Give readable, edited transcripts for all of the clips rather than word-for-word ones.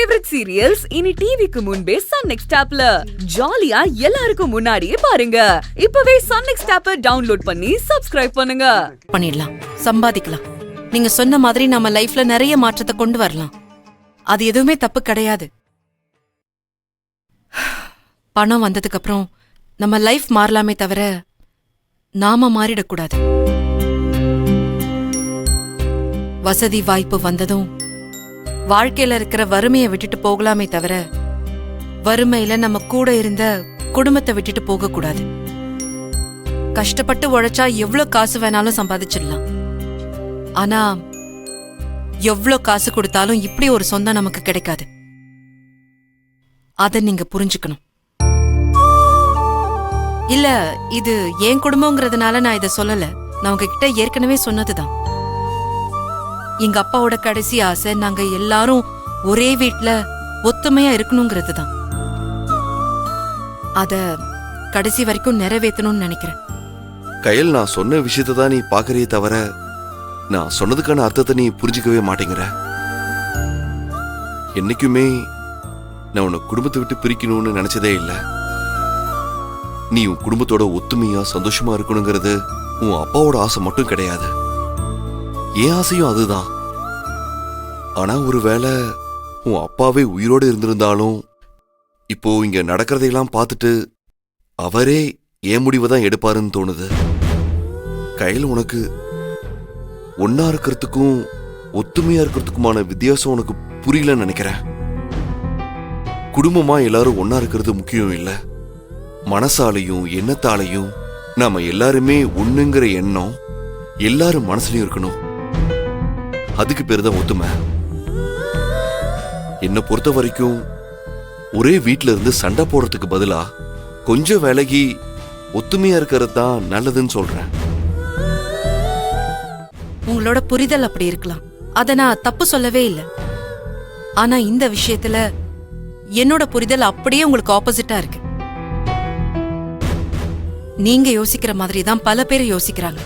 Favourite serials இனி டிவிக்கு முன்பே சன் நெக்ஸ்ட் ஆப்ல ஜாலியா எல்லாருக்கும் முன்னாடியே பாருங்க. இப்பவே சன் நெக்ஸ்ட் ஆப்பை டவுன்லோட் பண்ணி சப்ஸ்கிரைப் பண்ணுங்க. பண்ணிடலாம், சம்பாதிக்கலாம். நீங்க சொன்ன மாதிரி நம்ம லைஃப்ல நிறைய மாற்றத்தை கொண்டு வரலாம். அது எதுவுமே தப்பு கிடையாது. பணம் வந்ததுக்கு அப்புறம் நம்ம லைஃப் மாறலாமே தவிர நாம மாறிடக்கூடாது. வசதி வாய்ப்பு வந்ததும் வாழ்க்கையில இருக்கிற வறுமையை விட்டுட்டு போகலாமே தவிர வறுமையில நம்ம கூட இருந்த குடும்பத்தை விட்டுட்டு போக கூடாது. கஷ்டப்பட்டு உழைச்சா எவ்வளவு காசு வேணாலும் சம்பாதிச்சிடலாம். ஆனா எவ்வளவு காசு கொடுத்தாலும் இப்படி ஒரு சொந்தம் நமக்கு கிடைக்காது. அத நீங்க புரிஞ்சுக்கணும். இல்ல, இது என் குடும்பம்ங்கிறதுனால நான் இத சொல்லல. நான் உங்ககிட்ட ஏற்கனவே சொன்னதுதான். எங்க அப்பாவோட கடைசி ஆசை நாங்க எல்லாரும் ஒரே வீட்ல ஒத்துமையா இருக்கணுங்கிறது தான். அத கடைசி வரைக்கும் நிறைவேற்றணும்னு நினைக்கிறேன். கயல், நான் சொன்ன விஷயத்தை தான் நீ பாக்குறியே தவிர நான் சொன்னதுக்கான அர்த்தத்தை நீ புரிஞ்சுக்கவே மாட்டேங்கிற. என்னைக்குமே நான் உன்னை குடும்பத்தை விட்டு பிரிக்கணும்னு நினைச்சதே இல்லை. நீ உன் குடும்பத்தோட ஒத்துமையா சந்தோஷமா இருக்கணுங்கிறது உன் அப்பாவோட ஆசை மட்டும் கிடையாது, என் ஆசையும் அதுதான். ஆனா ஒருவேளை உன் அப்பாவே உயிரோடு இருந்திருந்தாலும் இப்போ இங்க நடக்கிறதையெல்லாம் பார்த்துட்டு அவரே ஏன் முடிவை தான் எடுப்பாருன்னு தோணுது. கையில் உனக்கு ஒன்னா இருக்கிறதுக்கும் ஒத்துமையா இருக்கிறதுக்குமான வித்தியாசம் உனக்கு புரியலன்னு நினைக்கிறேன். குடும்பமா எல்லாரும் ஒன்னா இருக்கிறது முக்கியம் இல்ல, மனசாலையும் எண்ணத்தாலையும் நாம எல்லாருமே ஒண்ணுங்கிற எண்ணம் எல்லாரும் மனசுலயும் இருக்கணும். அதுக்கு பேரு தான் ஒத்துமை. என்னை பொறுத்த வரைக்கும் ஒரே வீட்டுல இருந்து சண்டை போடுறதுக்கு பதிலா கொஞ்சம் விலகி ஒத்துமையா இருக்கிறது தான் நல்லதுன்னு சொல்றேன். உங்களோட புரிதல் அப்படி இருக்கலாம், அத நான் தப்பு சொல்லவே இல்லை. ஆனா இந்த விஷயத்துல என்னோட புரிதல் அப்படியே உங்களுக்கு ஆப்போசிட்டா இருக்கு. நீங்க யோசிக்கிற மாதிரி தான் பல பேர் யோசிக்கிறாங்க.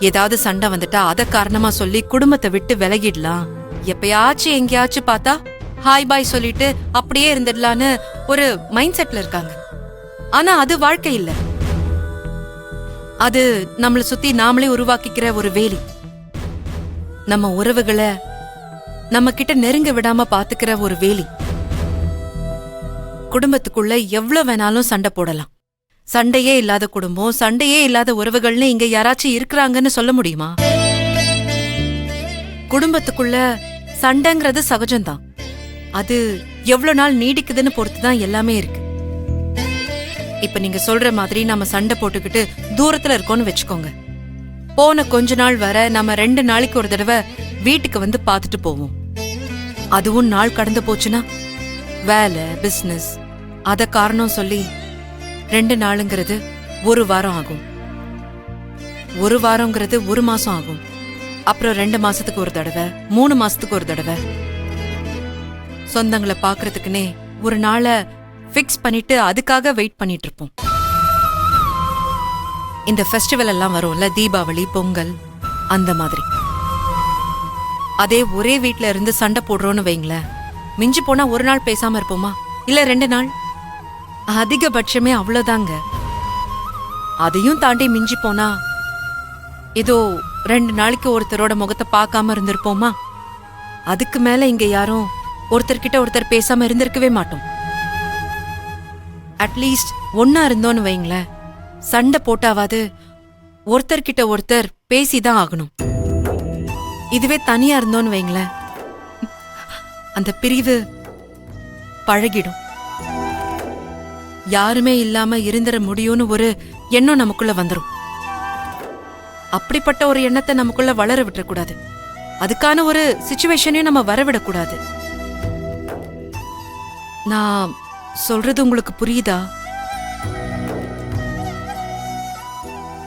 ஏதாவது சண்டை வந்துட்டா அத காரணமா சொல்லி குடும்பத்தை விட்டு விலகிடலாம், எப்பயாச்சும் எங்கேயாச்சும் பார்த்தா ஹாய் பாய் சொல்லிட்டு அப்படியே இருந்துடலான்னு ஒரு மைண்ட் செட்ல இருக்காங்க. ஆனா அது வாழ்க்கை இல்ல, அது நம்மளை சுத்தி நாமளே உருவாக்கிக்கிற ஒரு வேலி. நம்ம உறவுகளை நம்ம கிட்ட நெருங்க விடாம பாத்துக்கிற ஒரு வேலி. குடும்பத்துக்குள்ள எவ்வளவு வேணாலும் சண்டை போடலாம். சண்டையே இல்லாத குடும்பம், சண்டையே இல்லாத உறவுகள்னு இங்க யாராச்சும் இருக்கிறாங்கன்னு சொல்ல முடியுமா? குடும்பத்துக்குள்ள சண்டைங்கிறது சகஜம்தான். அது எவ்வளவு நாள் நீடிக்குதுன்னு பொறுத்துதான் எல்லாமே இருக்கு. இப்ப நீங்க சொல்ற மாதிரி நம்ம சண்டை போட்டுக்கிட்டு தூரத்துல இருக்கோம்னு வச்சுக்கோங்க. போன கொஞ்ச நாள் வர நம்ம 2 நாளைக்கு ஒரு தடவை வீட்டுக்கு வந்து பாத்துட்டு போவோம். அதுவும் நாள் கடந்து போச்சுன்னா வேலை, பிசினஸ் அத காரணம் சொல்லி 2 நாளுங்கிறது 1 வாரம் ஆகும். 1 வாரங்கிறது 1 மாசம் ஆகும். அப்புறம் 2 மாசத்துக்கு ஒரு தடவை, 3 மாசத்துக்கு ஒரு தடவை. சொந்தங்களை பாக்குறதுக்குன்னே ஒரு நாளை பிக்ஸ் பண்ணிட்டு அதுக்காக வெயிட் பண்ணிட்டு இருப்போம். இந்த ஃபெஸ்டிவல் எல்லாம் வரும்ல, தீபாவளி, பொங்கல், அந்த மாதிரி. அதே ஒரே வீட்ல இருந்து சண்டை போடுறோன்னு வைங்களேன், மிஞ்சி போனா 1 நாள் பேசாம இருப்போமா? இல்ல 2 நாள், அதிகபட்சமே அவ்வளவுதாங்க. அதையும் தாண்டி மிஞ்சி போனா ஏதோ 2 நாளைக்கு ஒருத்தரோட முகத்தை பார்க்காம இருந்திருப்போமா? அதுக்கு மேல இங்க யாரும் ஒருத்தர்கிட்ட ஒருத்தர் பேசாம இருந்திருக்கவே மாட்டோம். அட்லீஸ்ட் ஒன்னா இருந்தோன்னு வைங்களேன், சண்டை போட்டாவாது ஒருத்தர்கிட்ட ஒருத்தர் பேசிதான் ஆகணும். இதுவே தனியா இருந்தோன்னு வைங்களேன், அந்த பிரிவு பழகிடும். யாருமே இல்லாம இருந்துட முடியும்னு ஒரு எண்ணம் நமக்குள்ள வந்துரும். அப்படிப்பட்ட ஒரு எண்ணத்தை நமக்குள்ள வளர விட்டுறக்கூடாது. அதுக்கான ஒரு சிச்சுவேஷனையும் நம்ம வரவிடக்கூடாது. நான் சொல்றது உங்களுக்கு புரியுதா?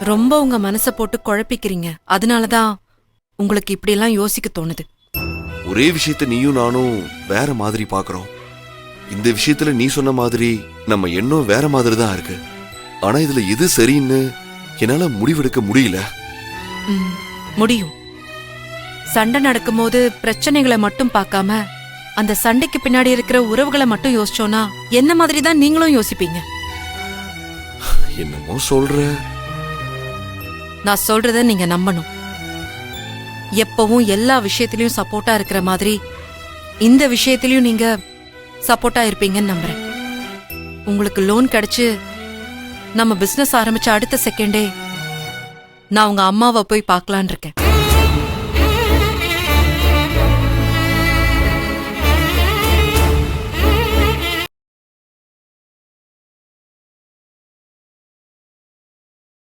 ரொம்ப உங்க மனசை போட்டு குழப்பிக்கிறீங்க, அதனாலதான் உங்களுக்கு இப்படி எல்லாம் யோசிக்க தோணுது. ஒரே விஷயத்த நீயும் நானும் வேற மாதிரி பாக்குறோம். இந்த விஷயத்துல நீ சொன்ன மாதிரி நம்ம எண்ணம் வேற மாதிரி தான் இருக்கு. ஆனா இதுல எது சரின்னு என்னால முடிவெடுக்க முடியல. முடியும். சண்டை நடக்கும்போது பிரச்சனைகளை மட்டும் பார்க்காம அந்த சண்டைக்கு பின்னாடி இருக்கிற உறவுகளை மட்டும் யோசிச்சோன்னா என்ன மாதிரி தான் நீங்களும் யோசிப்பீங்க. என்னமோ சொல்ற. நான் சொல்றத நீங்க நம்பணும். எப்பவும் எல்லா விஷயத்திலயும் சப்போர்ட்டா இருக்கிற மாதிரி இந்த விஷயத்திலயும் நீங்க சப்போர்ட்டா இருப்பீங்கன்னு நம்புறேன். உங்களுக்கு லோன் கிடைச்சு நம்ம பிசினஸ் ஆரம்பிச்ச அடுத்த செகண்டே நான் உங்க அம்மாவை போய் பார்க்கலான் இருக்கேன்.